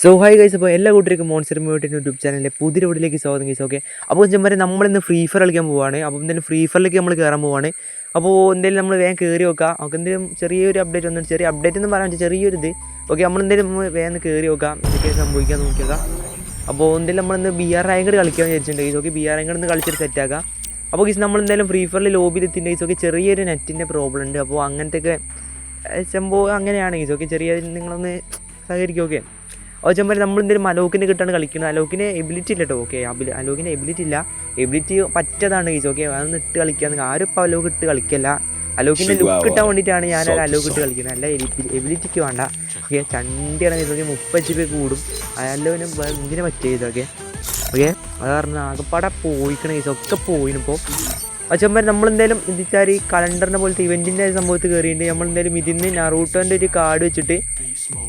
So hi guys, അപ്പോൾ എല്ലാ കൂട്ടർക്കും മോൺസ്റ്റർ മൂവി യൂട്യൂബ് ചാനലിലെ പുതിയ വീഡിയോയിലേക്ക് സ്വാഗതം ഗൈസ്. ഓക്കെ, അപ്പോൾ ചെമ്മരെ നമ്മളിന്ന് ഫ്രീ ഫയർ കളിക്കാൻ പോവുകയാണ്. അപ്പോൾ എന്തായാലും ഫ്രീ ഫയറിലേക്ക് നമ്മൾ കയറാൻ പോവുകയാണ്. അപ്പോൾ എന്തായാലും നമ്മൾ വേഗം കയറി നോക്കാം. നമുക്ക് എന്തെങ്കിലും ചെറിയൊരു അപ്ഡേറ്റ് ഒന്നും ചെറിയ അപ്ഡേറ്റ് എന്ന് പറയാൻ പറ്റും, ചെറിയൊരു ഇത്. ഓക്കെ, നമ്മളെന്തെങ്കിലും വേഗം കയറി നോക്കാം, എന്തൊക്കെ സംഭവിക്കാൻ നോക്കിയേക്കാം. അപ്പോൾ എന്തായാലും നമ്മളിന്ന് BR റാങ്ക് കളിക്കാൻ വിചാരിച്ചിട്ടുണ്ട് ഗൈസ്. ഓക്കെ, BR റാങ്ക് കളിച്ചിട്ട് സെറ്റാക്കാം. അപ്പോൾ ഗൈസ് നമ്മളെന്തായാലും ഫ്രീ ഫയറിൽ ലോബിയിൽ എത്തിൻ്റെ ഗൈസ്. ഓക്കെ, ചെറിയൊരു നെറ്റിൻ്റെ പ്രോബ്ലം ഉണ്ട്. അപ്പോൾ അങ്ങനത്തെയൊക്കെ സംഭവം അങ്ങനെയാണ് ഗൈസ്. ഓക്കെ, ചെറിയ നിങ്ങളൊന്ന് സഹകരിക്കും. ഓക്കെ, ചെമ്പർ നമ്മളെന്തെങ്കിലും അലോക്കിനെ കിട്ടാണ് കളിക്കുന്നത്. അലോക്കിന് എബിലിറ്റി ഇല്ല കേട്ടോ. ഓക്കെ, അലോക്കിന് എബിലിറ്റി ഇല്ല, എബിലിറ്റി പറ്റതാണ് ഗൈസ്. ഓക്കെ, അതൊന്ന് ഇട്ട് കളിക്കാന്ന് ആരും ഇപ്പോൾ അലോക്ക് ഇട്ട് കളിക്കല്ല. അലോക്കിൻ്റെ ലുക്ക് കിട്ടാൻ വേണ്ടിയിട്ടാണ് ഞാൻ അലോക്ക് ഇട്ട് കളിക്കുന്നത്, അല്ല എബിലിറ്റിക്ക് വേണ്ട. ഓക്കെ, ചണ്ടിയാണ് ഗൈസ്. ഓക്കെ, 30 GB കൂടും. അലോവിന് എന്തിനു പറ്റിയ ഇതൊക്കെ. ഓക്കെ, അത് കാരണം ആകെപ്പാടെ പോയിക്കണം ഗൈസ്, ഒക്കെ പോയിനിപ്പോൾ. ചെമ്പർ നമ്മളെന്തായാലും ഇതിച്ചാൽ ഈ കലണ്ടറിനെ പോലത്തെ ഇവൻറ്റിൻ്റെ സംഭവത്തിൽ കയറിയിട്ട് നമ്മളെന്തായാലും ഇതിന്ന് നറൂട്ടോൻ്റെ ഒരു കാർഡ് വെച്ചിട്ട്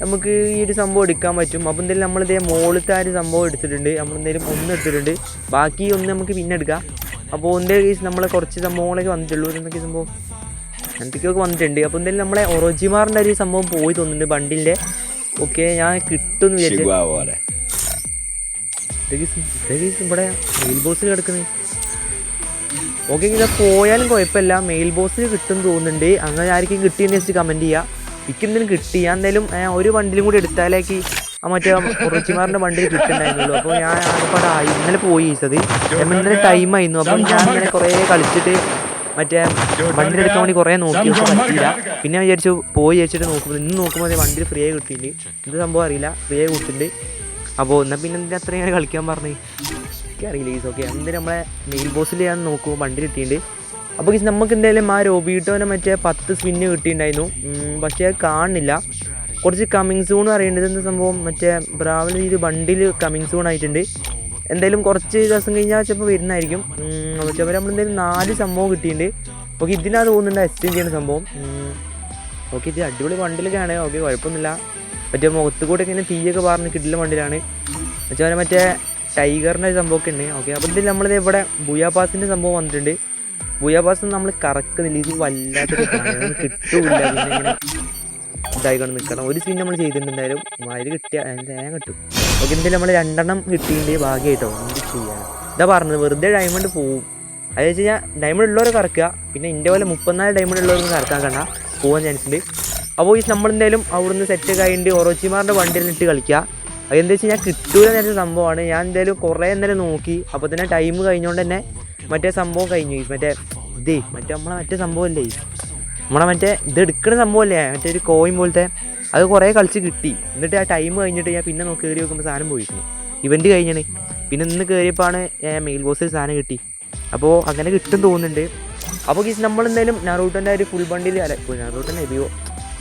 നമുക്ക് ഈ ഒരു സംഭവം എടുക്കാൻ പറ്റും. അപ്പോൾ എന്തായാലും നമ്മളിതേ മുകളിലത്തെ ആ ഒരു സംഭവം എടുത്തിട്ടുണ്ട്. നമ്മളെന്തായാലും ഒന്ന് എടുത്തിട്ടുണ്ട്, ബാക്കി ഒന്ന് നമുക്ക് പിന്നെ എടുക്കാം. അപ്പോൾ എന്തായാലും കേസ് നമ്മളെ കുറച്ച് സംഭവങ്ങളൊക്കെ വന്നിട്ടുള്ളൂ. എന്തൊക്കെ സംഭവം എന്തൊക്കെയൊക്കെ വന്നിട്ടുണ്ട്. അപ്പോൾ എന്തായാലും നമ്മളെ ഒറോജിമാറിൻ്റെ ഒരു സംഭവം പോയി തോന്നുന്നുണ്ട് ബണ്ടിലിൻ്റെ. ഓക്കെ, ഞാൻ കിട്ടുമെന്ന് വിചാരിച്ചു. ഇവിടെ മെയിൽ ബോസിൽ കിടക്കുന്നത്. ഓക്കെ, ഇത് പോയാലും കുഴപ്പമില്ല, മെയിൽ ബോസിൽ കിട്ടും തോന്നുന്നുണ്ട്. അങ്ങനെ ആർക്കും കിട്ടിയെന്ന് വെച്ചിട്ട് കമൻറ്റ് ചെയ്യുക. എനിക്കെന്തെങ്കിലും കിട്ടി, ഞാൻ എന്തായാലും ഒരു വണ്ടിലും കൂടി എടുത്താലേക്ക് ആ മറ്റേ ഒറോജിമാറിൻ്റെ വണ്ടിയിൽ കിട്ടുന്നുണ്ടായിരുന്നുള്ളൂ. അപ്പോൾ ഞാൻ ആകെപ്പാടായി ഇന്നലെ പോയി ഈസത് ഇന്നലെ ടൈമായിരുന്നു. അപ്പം ഞാൻ ഇങ്ങനെ കുറേ കളിച്ചിട്ട് മറ്റേ വണ്ടി എടുക്കാൻ വേണ്ടി കുറേ നോക്കി, പക്ഷെ പറ്റിയില്ല. പിന്നെ ഞാൻ വിചാരിച്ചു വിചാരിച്ചിട്ട് നോക്കുമ്പോൾ ഇന്ന് നോക്കുമ്പോൾ വണ്ടിയിൽ ഫ്രീ ആയി കിട്ടിയിട്ടുണ്ട്. ഇത് സംഭവം അറിയില്ല, ഫ്രീ ആയി കൊടുത്തിട്ടുണ്ട്. അപ്പോൾ എന്നാൽ പിന്നെ എന്തിനാ അത്രയും ഞാൻ കളിക്കാൻ പറഞ്ഞു, എനിക്കറിയില്ല ഗീസ്. ഓക്കെ, എന്തിനും നമ്മളെ മെയിൽ ബോസിൽ ഞാൻ നോക്കുമ്പോൾ വണ്ടി കിട്ടിയിട്ടുണ്ട്. അപ്പോൾ ഗീസ് നമുക്ക് എന്തായാലും ആ റോബീട്ടോനെ മറ്റേ 10 സ്പിന്ന് കിട്ടിയിട്ടുണ്ടായിരുന്നു, പക്ഷേ കാണുന്നില്ല. കുറച്ച് കമ്മിങ് സൂൺ അറിയേണ്ടത് എന്താ സംഭവം, മറ്റേ ബ്രാവൽ ഈ ഒരു ബണ്ടിൽ കമ്മിങ് സൂൺ ആയിട്ടുണ്ട്. എന്തായാലും കുറച്ച് ദിവസം കഴിഞ്ഞാൽ ചിലപ്പോൾ വരുന്നതായിരിക്കും. ചിലപ്പോൾ നമ്മളെന്തായാലും 4 സംഭവം കിട്ടിയിട്ടുണ്ട്. ഓക്കെ, ഇതിനാണ് തോന്നുന്നുണ്ട് എക്സ്ചേഞ്ച് ചെയ്യുന്ന സംഭവം. ഓക്കെ, ഇത് അടിപൊളി വണ്ടിലൊക്കെയാണ്. ഓക്കെ, കുഴപ്പമൊന്നുമില്ല. മറ്റേ മുഖത്ത് കൂടെ ഇങ്ങനെ തീയൊക്കെ പറഞ്ഞ് കിട്ടില്ല വണ്ടിയിലാണ്. വെച്ചാൽ മറ്റേ ടൈഗറിൻ്റെ സംഭവമൊക്കെ ഉണ്ട്. ഓക്കെ, അപ്പോൾ ഇതിൽ നമ്മളിത് ഇവിടെ ബുയാ പാസിൻ്റെ സംഭവം വന്നിട്ടുണ്ട്. ബുയാ പാസ് നമ്മൾ കറക്കുന്നില്ല, ഇത് വല്ലാത്തൊരു സാധനം, കിട്ടൂല. പിന്നെ ഇങ്ങനെ ഇതായിക്കൊണ്ട് നിൽക്കണം. ഒരു സ്പിൻ നമ്മൾ ചെയ്തിട്ടുണ്ട്, എന്തായാലും അതിൽ കിട്ടിയാൽ തേങ്ങ കിട്ടും. ഓക്കെ, എന്തായാലും നമ്മൾ 2 കിട്ടിയിട്ടുണ്ട് ഭാഗ്യമായിട്ടോ. എന്ത് ചെയ്യാൻ ഇതാ പറഞ്ഞത്, വെറുതെ ഡയമണ്ട് പോവും. അത് വെച്ച് കഴിഞ്ഞാൽ ഡയമണ്ട് ഉള്ളവരെ കറക്കുക, പിന്നെ എൻ്റെ പോലെ 34 ഡയമണ്ട് ഉള്ളവർക്ക് കറക്കാൻ കണ്ടാൽ പോകാൻ ചാൻസ് ഉണ്ട്. അപ്പോൾ ഈ നമ്മളെന്തായാലും അവിടുന്ന് സെറ്റ് കഴിഞ്ഞിട്ട് ഒറോച്ചിമാറിൻ്റെ വണ്ടിയിൽ ഇട്ട് കളിക്കുക. അതെന്താ വെച്ച് കഴിഞ്ഞാൽ കിട്ടൂല എന്നൊരു സംഭവമാണ്. ഞാൻ എന്തായാലും കുറേ എന്തായാലും നോക്കി, അപ്പോൾ തന്നെ ടൈം കഴിഞ്ഞുകൊണ്ട് തന്നെ മറ്റേ സംഭവം കഴിഞ്ഞു. മറ്റേ മറ്റേ സംഭവമല്ലേ, മറ്റേ ഇത് എടുക്കുന്ന സംഭവമല്ലേ, മറ്റേ ഒരു കോയിൻ പോലത്തെ, അത് കുറേ കളിച്ച് കിട്ടി. എന്നിട്ട് ആ ടൈം കഴിഞ്ഞിട്ട് ഞാൻ പിന്നെ കയറി നോക്കുമ്പോൾ സാധനം പോയിരുന്നു, ഇവൻറ്റ് കഴിഞ്ഞാണ്. പിന്നെ ഇന്ന് കയറിയപ്പോഴാണ് മെയിൽ ബോസിൽ സാധനം കിട്ടി. അപ്പോൾ അങ്ങനെ കിട്ടും തോന്നുന്നുണ്ട്. അപ്പോൾ നമ്മളെന്തായാലും നറൂട്ടോൻ്റെ ഒരു ഫുൾ ബണ്ടിൽ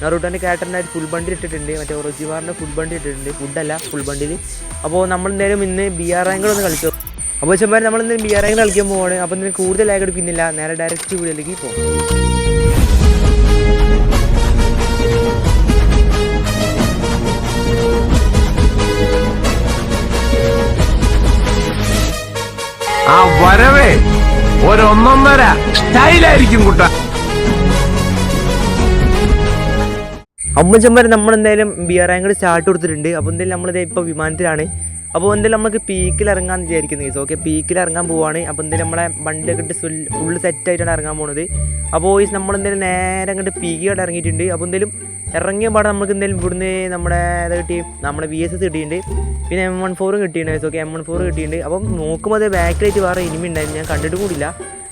നറൂട്ടോൻ്റെ ക്യാരക്ടറിൻ്റെ ഒരു ഫുൾ ബണ്ടിൽ ഇട്ടിട്ടുണ്ട്. മറ്റേ ഒറോജിമാറിൻ്റെ ഫുൾ ബണ്ടിൽ ഇട്ടിട്ടുണ്ട്, ഫുഡല്ല ഫുൾ ബണ്ടിൽ. അപ്പോൾ നമ്മളെന്തായാലും ഇന്ന് BR റാങ്ക് ഒന്ന് കളിച്ചു. അപ്പോൾ ചെമ്പാൻ നമ്മളിന്ന് BR റാങ്ക് കളിക്കാൻ പോവാണ്. അപ്പോൾ ഇതിന് കൂടുതൽ ലാഗ് എടുക്കുന്നില്ല, നേരെ ഡയറക്റ്റ് വീഡിയോയിലേക്ക് പോകും. ആ വരവേ ഒരൊന്നൊന്നര സ്റ്റൈലായിരിക്കും കുട്ട. അമ്മച്ചന്മാർ നമ്മളെന്തായാലും BR റാങ്ക് സ്റ്റാർട്ട് കൊടുത്തിട്ടുണ്ട്. അപ്പോൾ എന്തായാലും നമ്മളിത് ഇപ്പോൾ വിമാനത്തിലാണ്. അപ്പോൾ എന്തായാലും നമുക്ക് പീക്കിൽ ഇറങ്ങാമെന്ന് വിചാരിക്കുന്നത് ഗൈസ്. ഓക്കെ, പീക്കിൽ ഇറങ്ങാൻ പോവുകയാണ്. അപ്പോൾ എന്തായാലും നമ്മളെ വണ്ടിയൊക്കെ ഇട്ട് ഫുള്ള് സെറ്റായിട്ടാണ് ഇറങ്ങാൻ പോകുന്നത്. അപ്പോൾ ഈ നമ്മളെന്തായാലും നേരെ അങ്ങോട്ട് പീക്കിയോട്ട് ഇറങ്ങിയിട്ടുണ്ട്. അപ്പോൾ എന്തായാലും ഇറങ്ങിയ പാടെ നമുക്ക് എന്തായാലും ഇവിടുന്ന് നമ്മുടെ ഇത് കിട്ടി, നമ്മുടെ VSS കിട്ടിയിട്ടുണ്ട്. പിന്നെ M14 കിട്ടിയിട്ടുണ്ട് ഗൈസ്. ഓക്കെ, M14 കിട്ടിയിട്ടുണ്ട്. അപ്പം നോക്കുമ്പോൾ അത് ബാക്കിലായിട്ട് വേറെ ഇനിമി ഉണ്ടായിരുന്നു, ഞാൻ കണ്ടിട്ട് കൂടില്ല.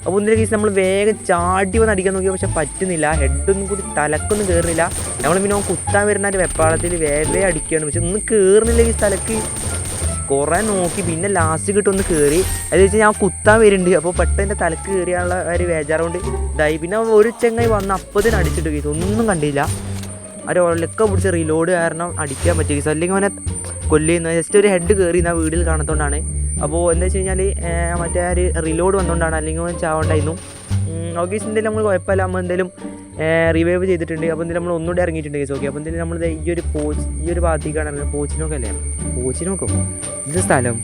അപ്പോൾ എന്തായാലും ഗൈസ് നമ്മൾ വേഗം ചാടി വന്ന് അടിക്കാൻ നോക്കിയാൽ പക്ഷെ പറ്റുന്നില്ല, ഹെഡൊന്നും കൂടി തലക്കൊന്നും കയറുന്നില്ല. നമ്മൾ പിന്നെ കുത്താൻ വരുന്ന ഒരു വെപ്പാളത്തിൽ വേഗം അടിക്കുകയാണ്, പക്ഷെ ഒന്നും കയറുന്നില്ല ഈ തലക്ക്. കുറേ നോക്കി, പിന്നെ ലാസ്റ്റ് കിട്ടൊന്ന് കയറി. അത് വെച്ചാൽ ഞാൻ കുത്താൻ വരുന്നുണ്ട്, അപ്പോൾ പെട്ടെന്ന് തലക്ക് കയറിയുള്ള ഒരു വേജാറുകൊണ്ട് ഇതായി. പിന്നെ ഒരു ചെങ്ങായി വന്ന് അപ്പത്തിന് അടിച്ചിട്ട് കേസ് ഒന്നും കണ്ടില്ല. ഒലക്ക പിടിച്ച് റീലോഡ് കാരണം അടിക്കാൻ പറ്റിയ കേസ്, അല്ലെങ്കിൽ അവനെ കൊല്ലുന്ന ജസ്റ്റ് ഒരു ഹെഡ് കയറി ആ വീഡിയോയിൽ കാണത്തോണ്ടാണ്. അപ്പോൾ എന്താ വെച്ച് കഴിഞ്ഞാൽ മറ്റേ ഒരു റീലോഡ് വന്നുകൊണ്ടാണ്, അല്ലെങ്കിൽ അവൻ ചാവണ്ടായിരുന്നു. ഓക്കെ, എന്തെങ്കിലും നമ്മൾ കുഴപ്പമില്ല, നമ്മൾ എന്തെങ്കിലും റിവൈവ് ചെയ്തിട്ടുണ്ട്. അപ്പോൾ എന്തെങ്കിലും നമ്മൾ ഒന്നുകൂടെ ഇറങ്ങിയിട്ടുണ്ട് കേസ്. ഓക്കെ, അപ്പോൾ എന്തെങ്കിലും നമ്മൾ ഈ ഒരു ഭാഗത്തേക്കാണ് ഇറങ്ങുന്നത്. പോച്ചിനോക്കല്ലേ, പോച്ചിനോക്കോ ഇത് സ്ഥലം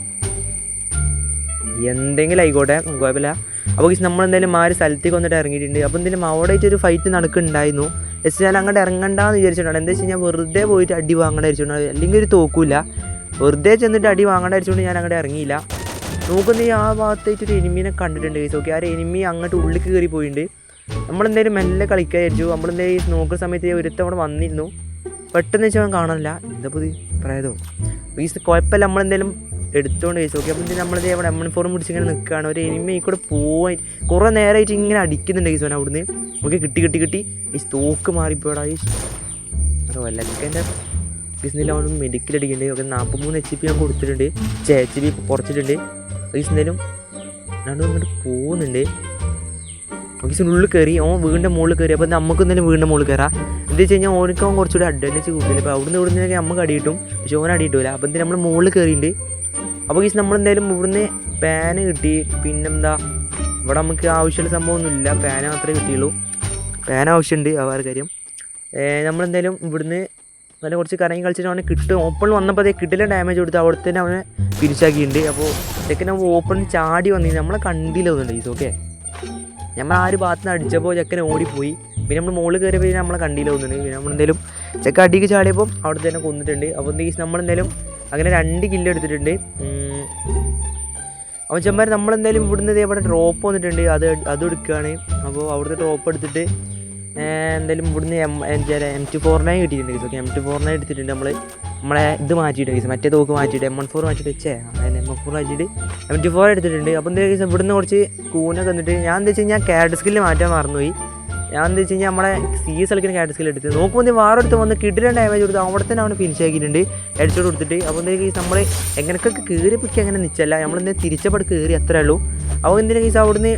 എന്തെങ്കിലും ആയിക്കോട്ടെ, കുഴപ്പമില്ല. അപ്പോൾ നമ്മളെന്തായാലും ആ ഒരു സ്ഥലത്തേക്ക് വന്നിട്ട് ഇറങ്ങിയിട്ടുണ്ട്. അപ്പോൾ എന്തെങ്കിലും അവിടെ ആയിട്ടൊരു ഫൈറ്റ് നടക്കുന്നുണ്ടായിരുന്നു. ജസ്റ്റ് ഞാൻ അങ്ങോട്ട് ഇറങ്ങണ്ടെന്ന് വിചാരിച്ചിട്ടുണ്ടാണ്. എന്താ വെച്ച് കഴിഞ്ഞാൽ വെറുതെ പോയിട്ട് അടി വാങ്ങേണ്ട വിചാരിച്ചിട്ടുണ്ടാവും, അല്ലെങ്കിൽ ഒരു തോക്കില്ല. വെറുതെ ചെന്നിട്ട് അടി വാങ്ങേണ്ട അടിച്ചുകൊണ്ട് ഞാൻ അങ്ങോട്ട് ഇറങ്ങിയില്ല. നോക്കുന്ന ഈ ആ ഭാഗത്തായിട്ട് ഒരു എനിമീനെ കണ്ടിട്ടുണ്ട് ഗൈസ്. ഓക്കെ, ആ ഒരു എനിമി അങ്ങോട്ട് ഉള്ളിൽ കയറി പോയിട്ടുണ്ട്. നമ്മളെന്തായാലും മെല്ലെ കളിക്കാൻ വിചാരിച്ചു. നമ്മളെന്തായാലും നോക്കുന്ന സമയത്ത് ഒരുത്തം അവിടെ വന്നിരുന്നു. പെട്ടെന്ന് വെച്ചാൽ കാണില്ല, എന്താ പുതിയ പ്രേതോ ഗൈസ്. കുഴപ്പമില്ല, നമ്മളെന്തായാലും എടുത്തുകൊണ്ട് ഗൈസ്. ഓക്കെ, അപ്പോൾ നമ്മളത് അവിടെ M4 പിടിച്ചിങ്ങനെ നിൽക്കുകയാണ്. ഒരു എനിമി കൂടെ പോയി കുറേ നേരമായിട്ട് ഇങ്ങനെ അടിക്കുന്നുണ്ട് ഗൈസ് അവൻ അവിടുന്ന്. ഓക്കെ, കിട്ടി ഈ തോക്ക് മാറിപ്പോടാ ഈ വല്ലക്കൻ്റെ ഗൈസ്. അവൻ മെഡിക്കൽ അടിക്കുന്നുണ്ട്. ഓക്കെ, 43 HP ഞാൻ കൊടുത്തിട്ടുണ്ട്, HP കുറച്ചിട്ടുണ്ട് ഗൈസ്. എന്തായാലും രണ്ടും ഇങ്ങോട്ട് പോകുന്നുണ്ട്. ഓക്കെ, ഉള്ളിൽ കയറി ഓൻ വീടിൻ്റെ മുകളിൽ കയറി. അപ്പോൾ നമുക്ക് എന്തായാലും വീടിൻ്റെ മുകളിൽ കയറാം. എന്താ വെച്ച് കഴിഞ്ഞാൽ ഓനക്ക് അവൻ കുറച്ചുകൂടി അഡ്വാൻറ്റേജ് കൂടുതൽ. അപ്പോൾ അവിടുന്ന് ഇവിടുന്നൊക്കെ നമുക്ക് അടി കിട്ടും, പക്ഷേ ഓൻ അടി കിട്ടില്ല. അപ്പോൾ എന്തായാലും നമ്മൾ മുകളിൽ കയറിയിട്ടുണ്ട്. അപ്പോൾ ഗൈസ് നമ്മളെന്തായാലും ഇവിടുന്ന് പാന് കിട്ടി. പിന്നെന്താ ഇവിടെ നമുക്ക് ആവശ്യമുള്ള സംഭവമൊന്നുമില്ല, പാന് മാത്രമേ കിട്ടിയുള്ളൂ. പാൻ ആവശ്യമുണ്ട്, ആ വേറെ കാര്യം. നമ്മളെന്തായാലും ഇവിടുന്ന് നല്ല കുറച്ച് കറങ്ങി കളിച്ചിട്ട് അവനെ കിട്ടും. ഓപ്പണിൽ വന്നപ്പോൾ അതേ കിട്ടില്ല ഡാമേജ് കൊടുത്ത് അവിടെ തന്നെ അവനെ പിരിച്ചാക്കിയിട്ടുണ്ട്. അപ്പോൾ ചെക്കൻ ഓപ്പണിൽ ചാടി വന്നിരുന്നു, നമ്മളെ കണ്ടില്ല തോന്നുന്നുണ്ട് ഗൈസ്. ഓക്കെ, നമ്മൾ ആ ഒരു ഭാഗത്ത് നിന്ന് അടിച്ചപ്പോൾ ചെക്കൻ ഓടിപ്പോയി. പിന്നെ നമ്മൾ മുകളിൽ കയറിയപ്പോൾ നമ്മളെ കണ്ടില്ല തോന്നുന്നുണ്ട്. പിന്നെ നമ്മളെന്തായാലും ചെക്കൻ അടിക്ക് ചാടിയപ്പോൾ അവിടെ തന്നെ കൊന്നിട്ടുണ്ട്. അപ്പോൾ ഗൈസ് നമ്മളെന്തായാലും അങ്ങനെ 2 കില്ല് എടുത്തിട്ടുണ്ട്. അപ്പോൾ ചെമ്മാർ നമ്മളെന്തായാലും ഇവിടുന്ന് ഇവിടെ ഡ്രോപ്പ് വന്നിട്ടുണ്ട്, അത് എടുക്കുകയാണ്. അപ്പോൾ അവിടുത്തെ ഡ്രോപ്പ് എടുത്തിട്ട് എന്തായാലും ഇവിടുന്ന് M24 കിട്ടിയിട്ടുണ്ട് ഗൈസ്. ഓക്കെ, M24 എടുത്തിട്ടുണ്ട്. നമ്മളെ ഇത് മാറ്റിയിട്ട് ഗൈസ്, മറ്റേ തോക്ക് മാറ്റിയിട്ട് M14 മാറ്റിയിട്ട് M4 മാറ്റിയിട്ട് M24 എടുത്തിട്ടുണ്ട്. അപ്പോൾ എന്താ ഗൈസ് ഇവിടുന്ന് കുറച്ച് കൂനൊക്കെ വന്നിട്ട് ഞാൻ എന്താ വെച്ച് കഴിഞ്ഞാൽ ക്യാരറ്റ് സ്കില്ല് മാറ്റാൻ മറന്നുപോയി. ഞാൻ എന്താ വെച്ച് കഴിഞ്ഞാൽ നമ്മളെ CS കളിക്കുന്ന ക്യാരറ്റ് സ്കില്ല് എടുത്ത് നോക്കുമ്പോൾ വേറെ അടുത്ത് വന്ന് കിടിലൻ ഡാമേജ് കൊടുത്ത് അവിടെ തന്നെ അവനെ ഫിനിഷ് ആക്കിയിട്ടുണ്ട്, ഹെഡ്ഷോട്ട് കൊടുത്തിട്ട്. അപ്പോൾ എന്താ ഗൈസ് നമ്മൾ എങ്ങനെയൊക്കെ കയറി പൊക്കി അങ്ങനെ നിച്ചല്ല, നമ്മളെന്താ തിരിച്ചപ്പോൾ കയറി അത്രേ ഉള്ളൂ. അപ്പോൾ എന്തിനാ ഗൈസ് അവിടുന്ന്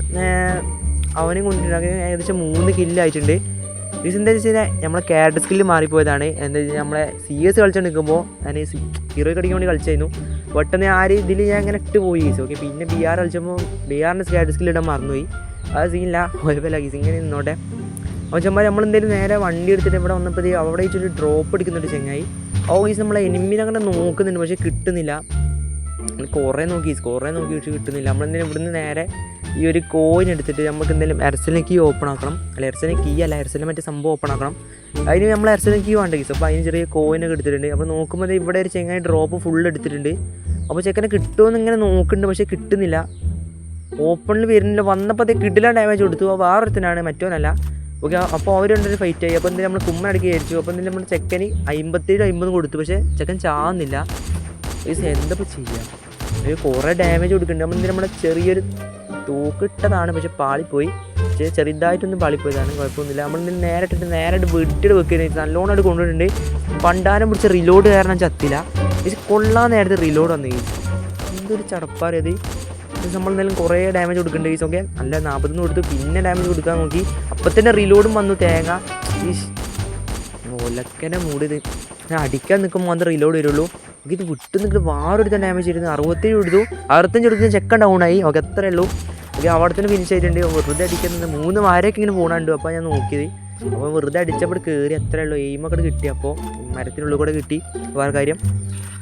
അവനെ കൊണ്ടിട്ടുണ്ട്. ഏകദേശം 3 കില്ലായിട്ടുണ്ട് ഗൈസ്. എന്താ വെച്ച് കഴിഞ്ഞാൽ നമ്മളെ ക്യാരറ്റ് സ്കില്ല് മാറിപ്പോയതാണ്. എന്താ വെച്ചാൽ നമ്മളെ CS കളിച്ചുകൊണ്ട് നിൽക്കുമ്പോൾ ഞാൻ ഹീറോ കളിക്കാൻ വേണ്ടി കളിച്ചായിരുന്നു. പെട്ടെന്ന് ആ ഒരു ഇതിൽ ഞാൻ ഇങ്ങനെ ഇട്ട് പോയി ഗൈസ്. ഓക്കെ, പിന്നെ BR കളിച്ചപ്പോൾ BRൻ്റെ ക്യാരറ്റ് സ്കില്ല് ഇടാൻ മറന്നുപോയി. അത് സീനില്ല, കുഴപ്പമില്ല ഗൈസ്, ഇങ്ങനെ നിന്നോട്ടെ. അപ്പോൾ ചെമ്മാർ നമ്മളെന്തായാലും നേരെ വണ്ടി എടുത്തിട്ട് ഇവിടെ വന്നപ്പോൾ അവിടെ വെച്ചൊരു ഡ്രോപ്പ് എടുക്കുന്നുണ്ട് ചെങ്ങായി. അപ്പോൾ ഗൈസ് നമ്മളെ എനിമിനെ അങ്ങനെ നോക്കുന്നുണ്ട്, പക്ഷേ കിട്ടുന്നില്ല. കുറേ നോക്കി പക്ഷേ കിട്ടുന്നില്ല. നമ്മളെന്തെങ്കിലും ഇവിടുന്ന് നേരെ ഈ ഒരു കോയിൻ എടുത്തിട്ട് നമുക്ക് എന്തെങ്കിലും എർസലിനെ കീ ഓപ്പൺ ആക്കണം. അല്ല എർസലിനെ മറ്റേ സംഭവം ഓപ്പൺ ആക്കണം. അതിന് നമ്മൾ എർസലിനെ കീ വേണ്ട ഗൈസ്. അപ്പോൾ അതിന് ചെറിയ കോയിനൊക്കെ എടുത്തിട്ടുണ്ട്. അപ്പോൾ നോക്കുമ്പോൾ ഇവിടെ ഒരു ചെങ്ങായി ഡ്രോപ്പ് ഫുൾ എടുത്തിട്ടുണ്ട്. അപ്പോൾ ചെക്കനെ കിട്ടുമെന്ന് ഇങ്ങനെ നോക്കുന്നുണ്ട്, പക്ഷേ കിട്ടുന്നില്ല. ഓപ്പണിൽ വരുന്നില്ല. വന്നപ്പോൾ കിട്ടില്ല ഡാമേജ് കൊടുത്തു. വേറൊരുത്തനാണ്, മറ്റോനല്ല. ഓക്കെ, അപ്പോൾ അവർ രണ്ടൊരു ഫൈറ്റ് ആയി. അപ്പോൾ എന്തെങ്കിലും നമ്മൾ കുമ്മനടക്കി വിചാരിച്ചു. അപ്പോൾ എന്തെങ്കിലും നമ്മൾ ചെക്കന് 57-50 കൊടുത്തു, പക്ഷേ ചെക്കൻ ചാവുന്നില്ല. എന്തപ്പോൾ ചെയ്യാം, കുറേ ഡാമേജ് കൊടുക്കുന്നുണ്ട്. നമ്മൾ എന്തെങ്കിലും നമ്മളെ ചെറിയൊരു തോക്കിട്ടതാണ്, പക്ഷേ പാളിപ്പോയി. പക്ഷേ ചെറുതായിട്ടൊന്നും പാളിപ്പോയതാണ്, കുഴപ്പമൊന്നുമില്ല. നമ്മൾ നേരിട്ട് വീട്ടിൽ വെക്കുന്നത് നല്ലോണമായിട്ട് കൊണ്ടുവന്നിട്ടുണ്ട്. പണ്ടാരം പിടിച്ച റിലോഡ് കാരണം ചത്തില്ല. പക്ഷേ കൊള്ളാൻ നേരത്തെ റിലോഡ് വന്നു. എന്തൊരു ചടപ്പാറിയത്. നമ്മളെന്തായാലും കുറേ ഡാമേജ് കൊടുക്കുന്നുണ്ട് ഗൈസ്. ഓക്കെ, നല്ല 40 കൊടുത്തു, പിന്നെ ഡാമേജ് കൊടുക്കാൻ നോക്കി. അപ്പം തന്നെ റിലോഡും വന്നു. തേങ്ങ ഒലക്കനെ മൂടിയത് ഞാൻ അടിക്കാൻ നിൽക്കുമ്പോൾ മാത്രം റിലോഡ് വരുള്ളൂ. ഓക്കെ, ഇത് വിട്ട് നിൽക്കിട്ട് വേറൊരുത്തൻ ഡാമേജ് ചെയ്തിരുന്നു. 65 കൊടുത്ത് ചെക്കൻ ഡൗൺ ആയി. ഓക്കെ, അത്രേ ഉള്ളൂ. ഓക്കെ, അവിടെ തന്നെ ഫിനിഷ് ആയിട്ടുണ്ട്. വെറുതെ അടിക്കുന്നത് 3 വാരയൊക്കെ ഇങ്ങനെ പോകണുണ്ട്. അപ്പോൾ ഞാൻ നോക്കിയത്, അപ്പോൾ വെറുതെ അടിച്ചപ്പോൾ കയറി അത്രേ ഉള്ളൂ. എയിമൊക്കെ കിട്ടി. അപ്പോൾ മരത്തിനുള്ളിൽ കൂടെ കിട്ടി, വേറെ കാര്യം.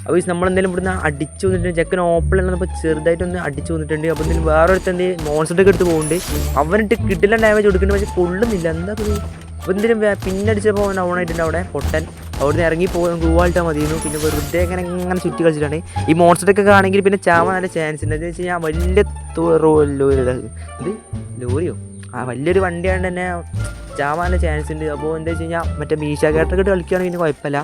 അപ്പോൾ നമ്മളെന്തായാലും ഇവിടുന്ന് അടിച്ചു വന്നിട്ടുണ്ട്. ചെക്കൻ ഓപ്പണിൽ ചെറുതായിട്ടൊന്ന് അടിച്ചു വന്നിട്ടുണ്ട്. അപ്പോൾ എന്തെങ്കിലും വേറൊരുത്തൻ്റെ മോൺസ്റ്ററൊക്കെ എടുത്ത് പോകുന്നുണ്ട്. അവനിട്ട് കിട്ടില്ല ഡാമേജ് കൊടുക്കുന്നുണ്ട്, പക്ഷേ കൊള്ളുന്നില്ല. എന്താ അപ്പോൾ എന്തെങ്കിലും പിന്നെ അടിച്ചപ്പോൾ അവൻ ഡൗൺ ആയിട്ടുണ്ട്. അവിടെ പൊട്ടൻ അവിടുന്ന് ഇറങ്ങി പോകാൻ ഗ്ലൂവായിട്ടാൽ മതിയിരുന്നു. പിന്നെ വെറുതെ ഇങ്ങനെ ചുറ്റി കളിച്ചിട്ടാണ്. ഈ മോൺസ്റ്ററൊക്കെ ആണെങ്കിൽ പിന്നെ ചാവാൻ നല്ല ചാൻസ് ഉണ്ട്. എന്താ വെച്ച് കഴിഞ്ഞാൽ വലിയ ലോറിയോ വലിയൊരു വണ്ടിയാണ്ട് തന്നെ ചാവാൻ നല്ല ചാൻസ് ഉണ്ട്. അപ്പോൾ എന്താ വെച്ച് കഴിഞ്ഞാൽ മറ്റേ മീശ കേട്ടൊക്കെ കളിക്കുകയാണെങ്കിൽ പിന്നെ കുഴപ്പമില്ല.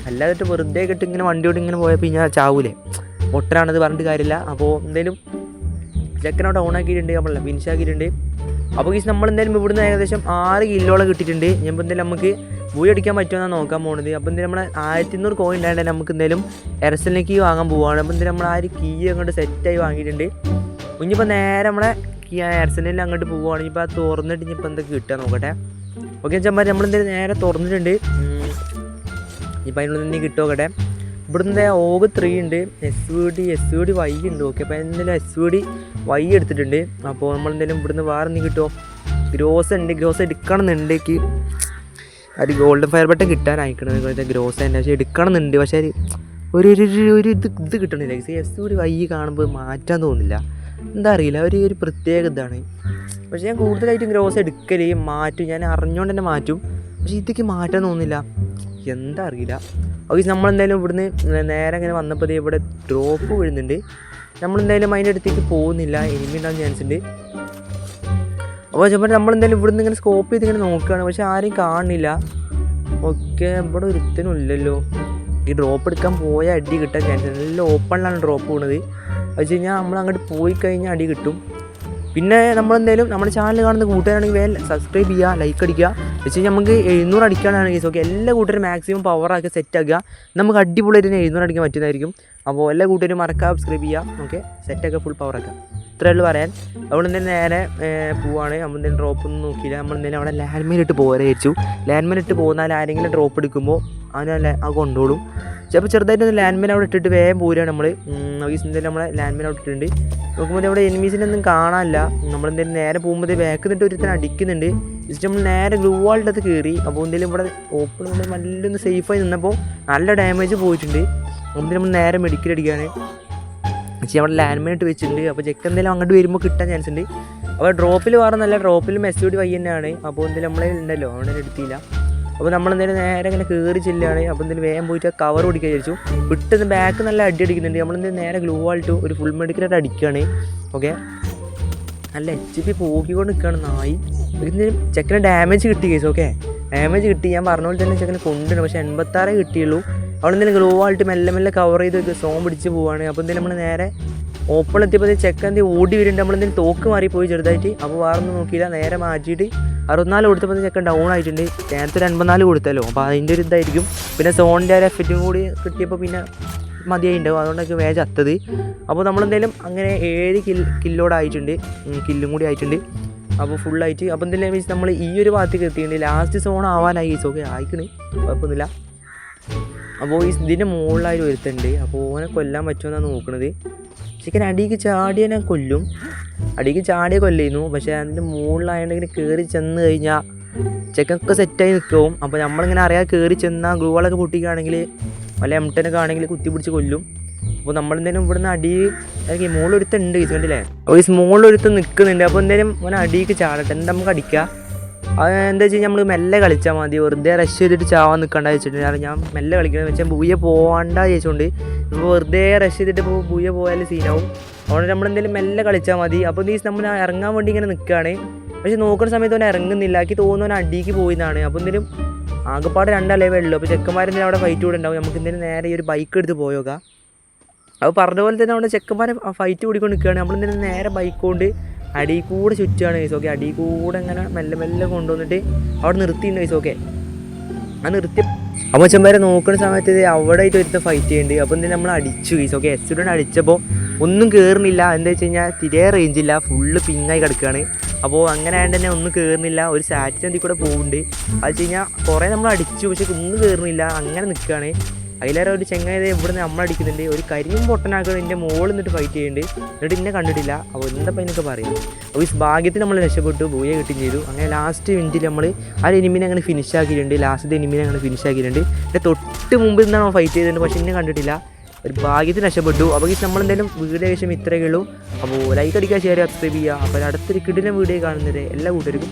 അല്ലാതെ വെറുതെ കിട്ടി ഇങ്ങനെ വണ്ടിയോട് ഇങ്ങനെ പോയപ്പോൾ ഞാൻ ചാവൂലേ, പൊട്ടനാണത് പറഞ്ഞിട്ട് കാര്യമില്ല. അപ്പോൾ എന്തായാലും ചെക്കനോട് ഡൗൺ ആക്കിയിട്ടുണ്ട്, നമ്മളല്ല ഫിനിഷ് ആക്കിയിട്ടുണ്ട്. അപ്പോൾ ഗൈസ് നമ്മളെന്തായാലും ഇവിടുന്ന് ഏകദേശം 6 കില്ലോളം കിട്ടിയിട്ടുണ്ട്. ഞാൻ എന്തായാലും നമുക്ക് പോയി അടിക്കാൻ പറ്റുമെന്നാണ് നോക്കാൻ പോകുന്നത്. അപ്പോൾ എന്തായാലും നമ്മൾ 1200 കോയിൻ ഉണ്ടായിട്ട് നമുക്ക് എന്തായാലും എർസലിനെ കീ വാങ്ങാൻ പോവുകയാണ്. അപ്പോൾ എന്തായാലും നമ്മൾ ആ ഒരു കീ അങ്ങോട്ട് സെറ്റായി വാങ്ങിയിട്ടുണ്ട്. ഇനിയിപ്പോൾ നേരെ നമ്മളെ എർസലിൽ അങ്ങോട്ട് പോവുകയാണ്. ഇപ്പോൾ അത് തുറന്നിട്ട് ഇനിയിപ്പോൾ എന്തൊക്കെ കിട്ടുക നോക്കട്ടെ. ഓക്കെ ചമ്മാർ നമ്മളെന്തായാലും നേരെ തുറന്നിട്ടുണ്ട്. ഇപ്പം അതിനുള്ളിൽ തന്നെ കിട്ടുമോക്കട്ടെ. ഇവിടുന്ന് ഓഗ് 3 ഉണ്ട്, SVD Y ഉണ്ട്. ഓക്കെ, അപ്പോൾ എന്തായാലും SVD Y എടുത്തിട്ടുണ്ട്. അപ്പോൾ നമ്മളെന്തായാലും ഇവിടുന്ന് വേറെ എന്തെങ്കിലും കിട്ടുമോ? ഗ്രോസ് ഉണ്ട്, ഗ്രോസ് എടുക്കണമെന്നുണ്ടെങ്കിൽ അത് ഗോൾഡൻ ഫയർ ബട്ടൺ കിട്ടാനായിക്കണത്. ഇപ്പോഴത്തെ ഗ്രോസ് തന്നെ പക്ഷേ എടുക്കണമെന്നുണ്ട്. പക്ഷേ ഒരു ഇത് കിട്ടണില്ല. SVD Y കാണുമ്പോൾ മാറ്റാൻ തോന്നുന്നില്ല, എന്താ അറിയില്ല, ഒരു പ്രത്യേക ഇതാണ്. പക്ഷേ ഞാൻ കൂടുതലായിട്ടും ഗ്രോസ് എടുക്കൽ മാറ്റും, ഞാൻ അറിഞ്ഞുകൊണ്ട് തന്നെ മാറ്റും. പക്ഷേ ഇതൊക്കെ മാറ്റാൻ തോന്നുന്നില്ല, എന്താ അറിയില്ല. ഓക്കെ, നമ്മളെന്തായാലും ഇവിടുന്ന് നേരെ അങ്ങനെ വന്നപ്പോൾ ഇവിടെ ഡ്രോപ്പ് വീഴുന്നുണ്ട്. നമ്മളെന്തായാലും അതിൻ്റെ അടുത്തേക്ക് പോകുന്നില്ല, എനിമി ഉണ്ടാകാൻ ചാൻസ് ഉണ്ട്. അപ്പോൾ ചിലപ്പോൾ നമ്മളെന്തായാലും ഇവിടുന്ന് ഇങ്ങനെ സ്കോപ്പ് ചെയ്ത് ഇങ്ങനെ നോക്കുകയാണ്, പക്ഷെ ആരെയും കാണുന്നില്ല. ഓക്കെ, ഇവിടെ ഒരുത്തനും ഇല്ലല്ലോ. ഈ ഡ്രോപ്പ് എടുക്കാൻ പോയ അടി കിട്ടാൻ ചാൻസ് ഉണ്ട്. നല്ല ഓപ്പണിലാണ് ഡ്രോപ്പ് പോകുന്നത്. അത് വെച്ച് കഴിഞ്ഞാൽ നമ്മൾ അങ്ങോട്ട് പോയി കഴിഞ്ഞാൽ അടി കിട്ടും. പിന്നെ നമ്മളെന്തായാലും നമ്മുടെ ചാനൽ കാണുന്ന കൂട്ടുകാരാണെങ്കിൽ വേഗം സബ്സ്ക്രൈബ് ചെയ്യുക, ലൈക്ക് അടിക്കുക. വെച്ച് കഴിഞ്ഞാൽ നമുക്ക് 700 അടിക്കാനാണ് കേസ്. ഓക്കെ, എല്ലാ കൂട്ടുകാരും മാക്സിമം പവറാക്കി സെറ്റാക്കുക. നമുക്ക് അടിപൊളിയായിട്ട് 700 അടിക്കാൻ പറ്റുന്നതായിരിക്കും. അപ്പോൾ എല്ലാ കൂട്ടുകാരും മറക്കാതെ സബ്സ്ക്രൈബ് ചെയ്യുക. ഓക്കെ, സെറ്റാക്കുക, ഫുൾ പവറാക്കുക. ഇത്രയേ ഉള്ളൂ പറയാൻ. അതുകൊണ്ട് തന്നെ നേരെ പോവാണ്. നമ്മളെന്തെങ്കിലും ഡ്രോപ്പ് ഒന്നും നോക്കിയില്ല. നമ്മളെന്തെങ്കിലും അവിടെ ലാൻഡ്മൈൻ ഇട്ട് പോകാൻ വിചാരിച്ചു. ലാൻഡ്മൈൻ ഇട്ട് പോകുന്നാൽ ആരെങ്കിലും ഡ്രോപ്പ് എടുക്കുമ്പോൾ അവനെ അത് കൊണ്ടുപോകും. ചിലപ്പോൾ ചെറുതായിട്ടൊന്ന് ലാൻഡ്മൈൻ അവിടെ ഇട്ടിട്ട് വേഗം പോരുകയാണ് നമ്മൾ. എന്തായാലും നമ്മളെ ലാൻഡ്മൈൻ അവിടെ ഇട്ടിട്ടുണ്ട്. നോക്കുമ്പോൾ അവിടെ എനിമീസിനൊന്നും കാണാനില്ല. നമ്മളെന്തെങ്കിലും നേരെ പോകുമ്പോൾ ബാക്ക് നിന്നിട്ട് ഒരുത്തന്നെ അടിക്കുന്നുണ്ട്. ജസ്റ്റ് നമ്മൾ നേരെ ഗ്ലൂ വാളിൻ്റെ കയറി. അപ്പോൾ എന്തെങ്കിലും ഇവിടെ ഓപ്പൺ നമ്മൾ നല്ലൊന്ന് സേഫായി നിന്നപ്പോൾ നല്ല ഡാമേജ് പോയിട്ടുണ്ട്. അപ്പോൾ നമ്മൾ നേരെ മെഡിക്കൽ അടിക്കുകയാണ്. പക്ഷേ അവിടെ ലാൻഡ്മൈൻ ഇട്ട് വെച്ചിട്ടുണ്ട്. അപ്പോൾ ചെക്ക് എന്തെങ്കിലും അങ്ങോട്ട് വരുമ്പോൾ കിട്ടാൻ ചാൻസ് ഉണ്ട്. അപ്പോൾ ഡ്രോപ്പിൽ വേറൊന്നല്ല, ഡ്രോപ്പിൽ മെസ്സേജ് വഴി തന്നെയാണ്. അപ്പോൾ എന്തെങ്കിലും നമ്മളെ ഉണ്ടല്ലോ, അവിടെ എടുത്തില്ല. അപ്പോൾ നമ്മളെന്തെങ്കിലും നേരെ ഇങ്ങനെ കയറി ചെല്ലുകയാണ്. അപ്പോൾ എന്തെങ്കിലും വേഗം പോയിട്ട് കവർ പിടിക്കാൻ വിചാരിച്ചു. വിട്ടുന്ന ബാക്ക് നല്ല അടി അടിക്കുന്നുണ്ട്. നമ്മളെന്തെങ്കിലും നേരെ ഗ്ലൂ വാളിട്ട് ഒരു ഫുൾ മെഡിക്കലായിട്ട് അടിക്കുകയാണ്. ഓക്കെ, നല്ല HP പോക്കിക്കൊണ്ട് നിൽക്കുകയാണ് നായി. എന്തെങ്കിലും ചെക്കന് ഡാമേജ് കിട്ടി കേസ്. ഓക്കെ, ഡാമേജ് കിട്ടി. ഞാൻ പറഞ്ഞ പോലെ തന്നെ ചെക്കന് കൊണ്ടുണ്ട്, പക്ഷേ 86 കിട്ടിയുള്ളൂ. അവിടെ എന്തെങ്കിലും ഗ്ലൂ വാളിട്ട് മെല്ലെ മെല്ലെ കവർ ചെയ്ത് സോൺ പിടിച്ച് പോവുകയാണ്. അപ്പോൾ എന്തെങ്കിലും നമ്മൾ നേരെ ഓപ്പൺ എത്തിയപ്പോൾ ചെക്കൻ എന്തെങ്കിലും ഓടി വരുന്നുണ്ട്. നമ്മളെന്തെങ്കിലും തോക്ക് മാറിപ്പോയി ചെറുതായിട്ട്. അപ്പോൾ വേറൊന്നും നോക്കിയില്ല, നേരെ മാറ്റിയിട്ട് 64 കൊടുത്തപ്പോൾ ചെക്കൻ ഡൗൺ ആയിട്ടുണ്ട്. നേരത്തെ ഒരു 84 കൊടുത്തല്ലോ, അപ്പോൾ അതിൻ്റെ ഒരു ഇതായിരിക്കും. പിന്നെ സോണിൻ്റെ ഒരു എഫക്റ്റും കൂടി കിട്ടിയപ്പോൾ പിന്നെ മതിയായിട്ടുണ്ടാവും, അതുകൊണ്ടൊക്കെ വേഗം ചത്തത്. അപ്പോൾ നമ്മളെന്തായാലും അങ്ങനെ 7 കില്ലോടായിട്ടുണ്ട്, കില്ലും കൂടി ആയിട്ടുണ്ട്. അപ്പോൾ ഫുള്ളായിട്ട്. അപ്പോൾ എന്തെങ്കിലും മീൻസ് നമ്മൾ ഈ ഒരു ഭാഗത്തേക്ക് എത്തിയിട്ടുണ്ട്. ലാസ്റ്റ് സോൺ ആവാനായി. ഓക്കെ, ആയിക്കണ്, കുഴപ്പമൊന്നുമില്ല. അപ്പോൾ ഇതിൻ്റെ മുകളിലായിട്ട് ഒരുത്തുണ്ട്. അപ്പോൾ ഓനെ കൊല്ലാൻ പറ്റുമെന്നാണ് നോക്കുന്നത്. ചിക്കൻ അടിക്ക് ചാടിയെ കൊല്ലും, അടിക്ക് ചാടിയെ കൊല്ലുന്നു. പക്ഷേ അതിൻ്റെ മുകളിലായതുകൊണ്ട് കയറി ചെന്ന് കഴിഞ്ഞാൽ ചെക്കൊക്കെ സെറ്റായി നിൽക്കും. അപ്പോൾ നമ്മളിങ്ങനെ അറിയാതെ കയറി ചെന്നാൽ ഗ്ലൂകളൊക്കെ പൊട്ടിക്കുകയാണെങ്കിൽ വല്ല M10 ആണെങ്കിൽ കുത്തി പിടിച്ച് കൊല്ലും. അപ്പോൾ നമ്മളെന്തായാലും ഇവിടുന്ന് അടി മുകളിലൊരുത്തുണ്ട് കേസ്, കണ്ടില്ലേ? അപ്പോൾ ഈ മുകളിലൊരുത്ത് നിൽക്കുന്നുണ്ട്. അപ്പോൾ എന്തായാലും ഓനെ അടിക്ക് ചാടട്ടെ, എന്താ നമുക്ക് അടിക്കാം. അത് എന്താ വെച്ച് കഴിഞ്ഞാൽ നമ്മൾ മെല്ലെ കളിച്ചാൽ മതി, വെറുതെ റഷ് ചെയ്തിട്ട് ചാവാൻ നിൽക്കണ്ട വെച്ചിട്ടുണ്ട്. കാരണം ഞാൻ മെല്ലെ കളിക്കുന്നത് വെച്ചാൽ ബൂയ പോകണ്ട ചോദിച്ചുകൊണ്ട്. ഇപ്പോൾ വെറുതെ റഷ് ചെയ്തിട്ട് ഇപ്പോൾ ബൂയ പോയാൽ സീനാവും. അതുകൊണ്ട് നമ്മളെന്തെങ്കിലും മെല്ലെ കളിച്ചാൽ മതി. അപ്പോൾ ഈ നമ്മൾ ഇറങ്ങാൻ വേണ്ടി ഇങ്ങനെ നിൽക്കുകയാണ്. പക്ഷേ നോക്കുന്ന സമയത്ത് അവനെ ഇറങ്ങുന്നില്ല. എനിക്ക് തോന്നുന്നു അടിക്ക് പോയിന്നാണ്. അപ്പോൾ എന്തെങ്കിലും ആകെപ്പാട് 2 ലെവലേ ഉള്ളൂ. അപ്പോൾ ചെക്കന്മാരെന്തെങ്കിലും അവിടെ ഫൈറ്റ് കൂടെ ഉണ്ടാവും. നമുക്ക് എന്തെങ്കിലും നേരെ ഈ ഒരു ബൈക്ക് എടുത്ത് പോയോക്കാം. അപ്പോൾ പറഞ്ഞ പോലെ തന്നെ അവിടെ ചെക്കന്മാരെ ഫൈറ്റ് കൂടിക്കൊണ്ട് നിൽക്കുകയാണ്. നമ്മളെന്തെങ്കിലും നേരെ ബൈക്ക് കൊണ്ട് അടിയിൽ കൂടെ ചുറ്റുകയാണ് കേസ്. ഓക്കെ, അടിയിൽ കൂടെ ഇങ്ങനെ മെല്ലെ മെല്ലെ കൊണ്ടുവന്നിട്ട് അവിടെ നിർത്തിയിട്ടുണ്ട് കേസ്. ഓക്കെ, ആ നിർത്തി. അപ്പോൾ ചെമ്പേരെ നോക്കുന്ന സമയത്ത് അവിടെ ആയിട്ട് ഒരുത്ത ഫൈറ്റ് ചെയ്യുന്നുണ്ട്. അപ്പോൾ എന്തെങ്കിലും നമ്മൾ അടിച്ചു കേസ്. ഓക്കെ, S അടിച്ചപ്പോൾ ഒന്നും കയറുന്നില്ല. എന്താ വെച്ച് കഴിഞ്ഞാൽ തിരെ റേഞ്ചില്ല, ഫുള്ള് പിങ്ങായി കിടക്കുകയാണ്. അപ്പോൾ അങ്ങനെ ആയതുകൊണ്ട് തന്നെ ഒന്നും കയറുന്നില്ല. ഒരു സാറ്റിൻ്റെ കൂടെ പോകുന്നുണ്ട്. അത് വെച്ച് കഴിഞ്ഞാൽ കുറേ നമ്മൾ അടിച്ചു, പക്ഷേ ഒന്നും കയറുന്നില്ല, അങ്ങനെ നിൽക്കുകയാണ്. അതിലേറെ ഒരു ചെങ്ങായത് ഇവിടുന്ന് നമ്മളടിക്കുന്നുണ്ട്. ഒരു കരിയും പൊട്ടനാക്കുന്നത് എൻ്റെ മുകളിൽ നിന്നിട്ട് ഫൈറ്റ് ചെയ്യുന്നുണ്ട്. എന്നിട്ട് എന്നെ കണ്ടിട്ടില്ല. അപ്പോൾ എന്താ എന്നൊക്കെ പറയും. അപ്പോൾ ഈ ഭാഗ്യത്തിൽ നമ്മൾ രക്ഷപ്പെട്ടു, ബൂയ കിട്ടുകയും ചെയ്തു. അങ്ങനെ ലാസ്റ്റ് മിനിറ്റിൽ നമ്മൾ ആ എനിമിനെ അങ്ങനെ ഫിനിഷ് ആക്കിയിട്ടുണ്ട്. ലാസ്റ്റ് എനിമിനെ അങ്ങനെ ഫിനിഷ് ആക്കിയിട്ടുണ്ട്. എൻ്റെ തൊട്ട് മുമ്പ് നിന്നാണ് ഫൈറ്റ് ചെയ്തിട്ടുണ്ട്, പക്ഷേ എന്നെ കണ്ടിട്ടില്ല. ഒരു ഭാഗ്യത്തിന് രക്ഷപ്പെട്ടു. അപ്പോൾ ഈ നമ്മളെന്തായാലും വീഡിയോ ശേഷം ഇത്രയൊക്കെ ഉള്ളൂ. അപ്പോൾ ലൈക്ക് അടിക്കുക, ഷെയർ ചെയ്യുക, സബ്സ്ക്രൈബ് ചെയ്യുക. അപ്പോൾ അടുത്തൊരു കിടിലൻ വീഡിയോ കാണുന്നത് എല്ലാ കൂട്ടർക്കും